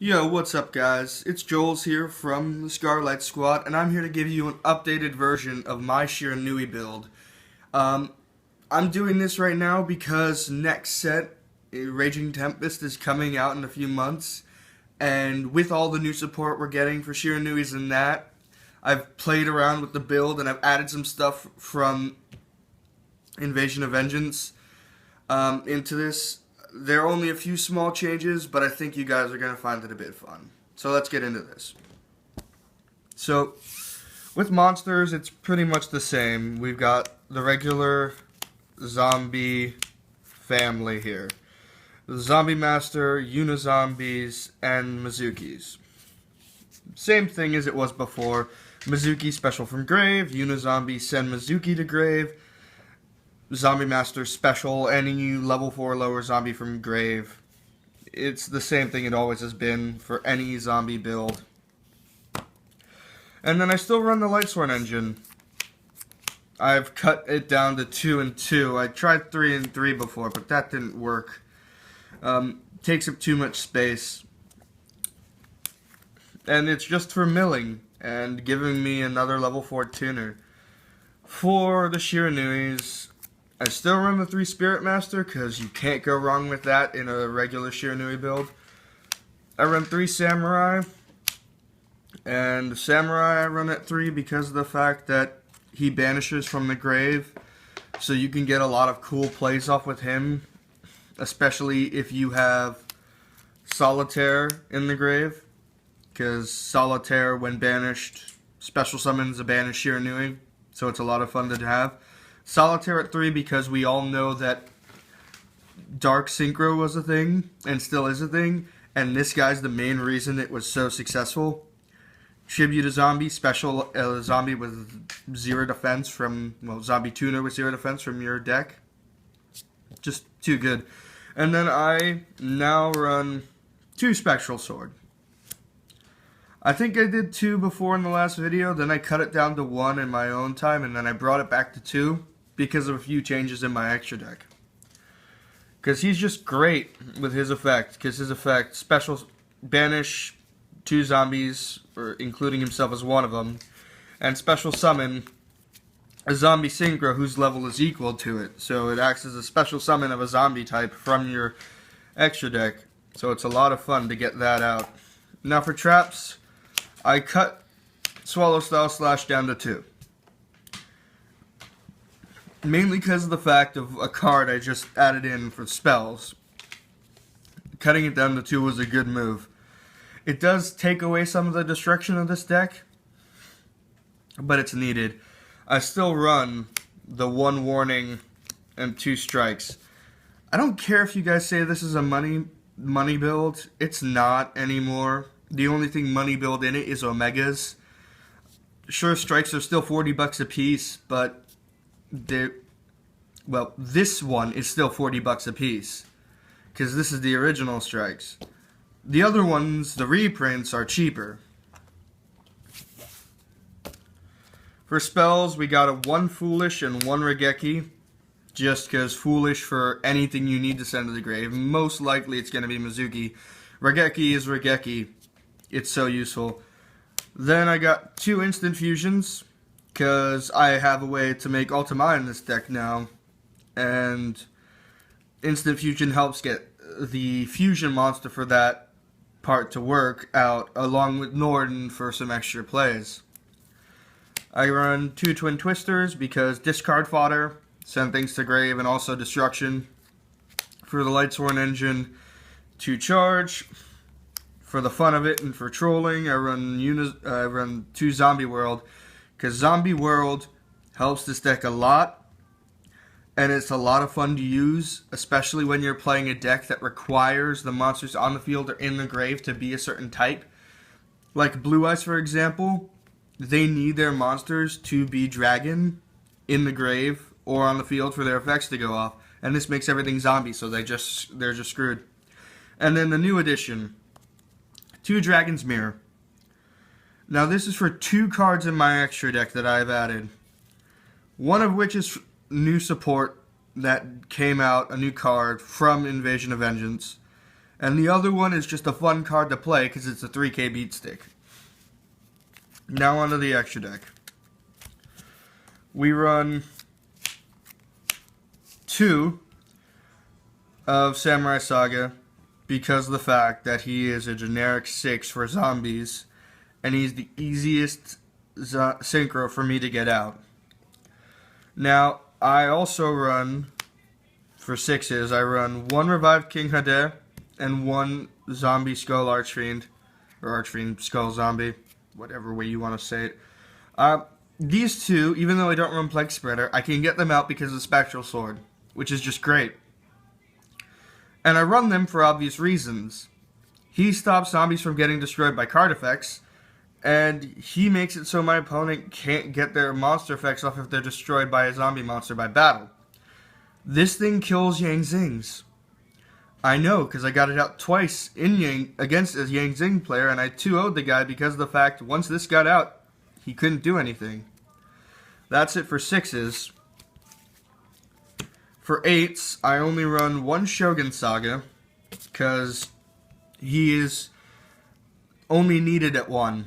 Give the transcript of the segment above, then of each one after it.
Yo, what's up, guys? It's Johloz here from the Scarlet Squad, and I'm here to give you an updated version of my Shiranui build. Um, I'm doing this right now because next set, Raging Tempest, is coming out in a few months, and with all the new support we're getting for Shiranuis and that, I've played around with the build and I've added some stuff from Invasion of Vengeance into this. There are only a few small changes, but I think you guys are going to find it a bit fun. So let's get into this. So, with monsters, it's pretty much the same. We've got the regular zombie family here. The Zombie Master, Unizombies, and Mizukis. Same thing as it was before. Mizuki special from grave, Unizombie send Mizuki to grave, Zombie Master special, any level 4 lower zombie from grave. It's the same thing it always has been for any zombie build. And then I still run the Lightsworn engine. I've cut it down to 2 and 2. I tried 3 and 3 before, but that didn't work. Takes up too much space. And it's just for milling and giving me another level 4 tuner. For the Shiranuis, I still run the 3 Spirit Master because you can't go wrong with that in a regular Shiranui build. I run 3 Samurai, and Samurai I run at 3 because of the fact that he banishes from the grave, so you can get a lot of cool plays off with him, especially if you have Solitaire in the grave, because Solitaire, when banished, special summons a banished Shiranui, so it's a lot of fun to have. Solitaire at 3 because we all know that Dark Synchro was a thing, and still is a thing, and this guy's the main reason it was so successful. Tribute to Zombie, special zombie with 0 defense from, well, zombie tuner with 0 defense from your deck. Just too good. And then I now run 2 Spectral Sword. I think I did 2 before in the last video, then I cut it down to 1 in my own time, and then I brought it back to 2 because of a few changes in my extra deck. Because he's just great with his effect, because his effect, special banish 2 zombies, or including himself as one of them, and special summon a zombie synchro whose level is equal to it. So it acts as a special summon of a zombie type from your extra deck. So it's a lot of fun to get that out. Now for traps, I cut Swallow Style Slash down to 2. Mainly because of the fact of a card I just added in for spells. Cutting it down to 2 was a good move. It does take away some of the destruction of this deck, but it's needed. I still run the 1 warning and 2 strikes. I don't care if you guys say this is a money build. It's not anymore. The only thing money build in it is Omegas. Sure, strikes are still 40 bucks a piece, but this one is still 40 bucks a piece because this is the original strikes. The other ones, the reprints, are cheaper. For spells, we got a 1 Foolish and 1 Regeki, just because Foolish for anything you need to send to the grave. Most likely it's going to be Mizuki. Regeki is Regeki. It's so useful. Then I got 2 Instant Fusions, because I have a way to make Ultima in this deck now, and Instant Fusion helps get the fusion monster for that part to work out, along with Norden for some extra plays. I run 2 Twin Twisters because discard fodder, send things to grave, and also destruction. For the Lightsworn engine, 2 charge. For the fun of it and for trolling, I run 2 Zombie World, because Zombie World helps this deck a lot, and it's a lot of fun to use, especially when you're playing a deck that requires the monsters on the field or in the grave to be a certain type. Like Blue Eyes, for example, they need their monsters to be dragon in the grave or on the field for their effects to go off, and this makes everything zombie, so they're just screwed. And then the new edition, 2 Dragon's Mirror. Now this is for 2 cards in my extra deck that I've added. One of which is new support that came out, a new card from Invasion of Vengeance. And the other one is just a fun card to play because it's a 3K beat stick. Now onto the extra deck. We run 2 of Samurai Saga because of the fact that he is a generic 6 for zombies, and he's the easiest synchro for me to get out. Now, I also run, for 6s, I run 1 Revived King Hade and 1 Zombie Skull Archfiend, or Archfiend Skull Zombie, whatever way you want to say it. These 2, even though I don't run Plague Spreader, I can get them out because of Spectral Sword, which is just great. And I run them for obvious reasons. He stops zombies from getting destroyed by card effects, and he makes it so my opponent can't get their monster effects off if they're destroyed by a zombie monster by battle. This thing kills Yang Zings. I know, because I got it out twice against a Yang Zing player, and I 2-0'd the guy because of the fact once this got out, he couldn't do anything. That's it for 6s. For 8s, I only run 1 Shogun Saga, because he is only needed at 1.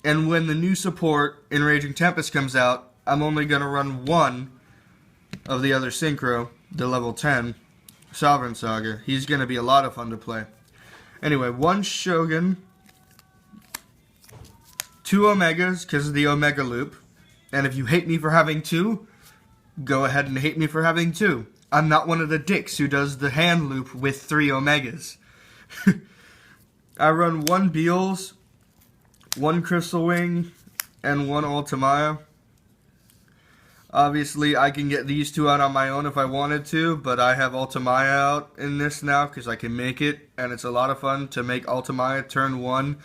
And when the new support in Raging Tempest comes out, I'm only going to run 1 of the other synchro, the level 10, Sovereign Saga. He's going to be a lot of fun to play. Anyway, 1 Shogun, 2 Omegas because of the Omega loop. And if you hate me for having 2, go ahead and hate me for having 2. I'm not one of the dicks who does the hand loop with 3 Omegas. I run 1 Beals, 1 Crystal Wing, and 1 Ultimaya. Obviously, I can get these 2 out on my own if I wanted to, but I have Ultimaya out in this now because I can make it, and it's a lot of fun to make Ultimaya turn 1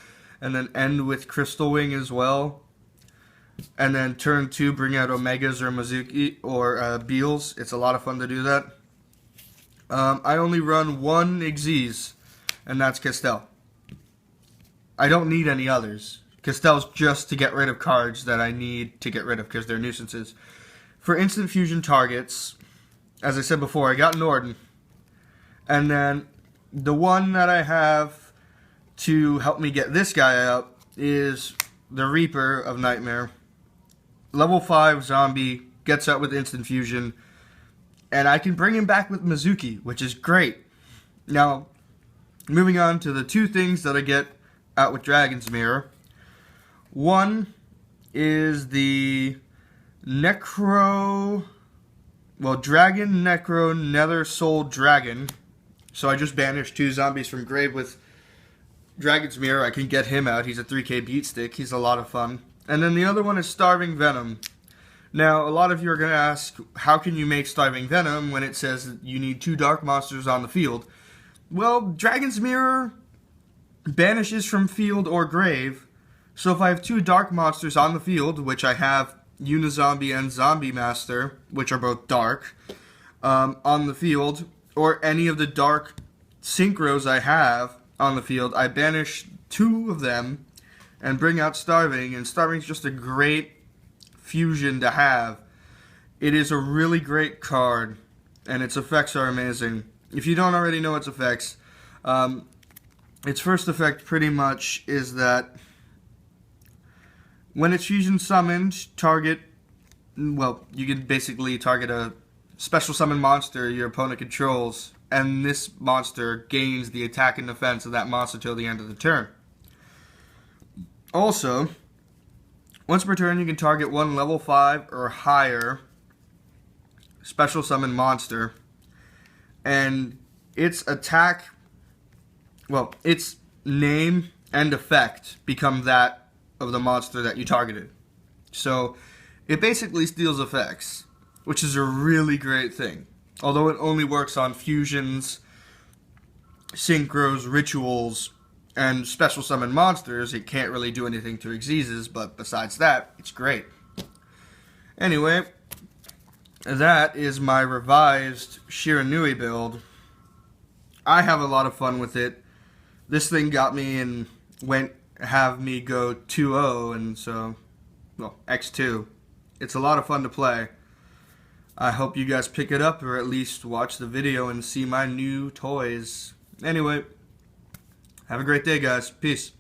and then end with Crystal Wing as well. And then turn 2, bring out Omegas or Mizuki or Beals. It's a lot of fun to do that. I only run 1 Xyz, and that's Castel. I don't need any others. Castel's just to get rid of cards that I need to get rid of because they're nuisances. For instant fusion targets, as I said before, I got Norden. And then the one that I have to help me get this guy out is the Reaper of Nightmare. Level 5 zombie, gets out with instant fusion, and I can bring him back with Mizuki, which is great. Now, moving on to the 2 things that I get out with Dragon's Mirror. One is the Dragon Necro Nether Soul Dragon. So I just banished 2 zombies from grave with Dragon's Mirror. I can get him out. He's a 3K beat stick. He's a lot of fun. And then the other one is Starving Venom. Now, a lot of you are going to ask, how can you make Starving Venom when it says you need 2 dark monsters on the field? Well, Dragon's Mirror banishes from field or grave. So if I have 2 dark monsters on the field, which I have Unizombie and Zombie Master, which are both dark, on the field, or any of the dark synchros I have on the field, I banish 2 of them and bring out Starving, and Starving's just a great fusion to have. It is a really great card, and its effects are amazing. If you don't already know its effects, its first effect pretty much is that when it's fusion summoned, you can basically target a special summon monster your opponent controls, and this monster gains the attack and defense of that monster till the end of the turn. Also, once per turn you can target 1 level 5 or higher special summon monster, and its attack, its name and effect become that of the monster that you targeted. So it basically steals effects, which is a really great thing. Although it only works on fusions, synchros, rituals, and special summon monsters, it can't really do anything to Xyz's, but besides that, it's great. Anyway, that is my revised Shiranui build. I have a lot of fun with it. This thing got me and have me go 2-0, and so, X2. It's a lot of fun to play. I hope you guys pick it up, or at least watch the video and see my new toys Anyway, have a great day, guys. Peace.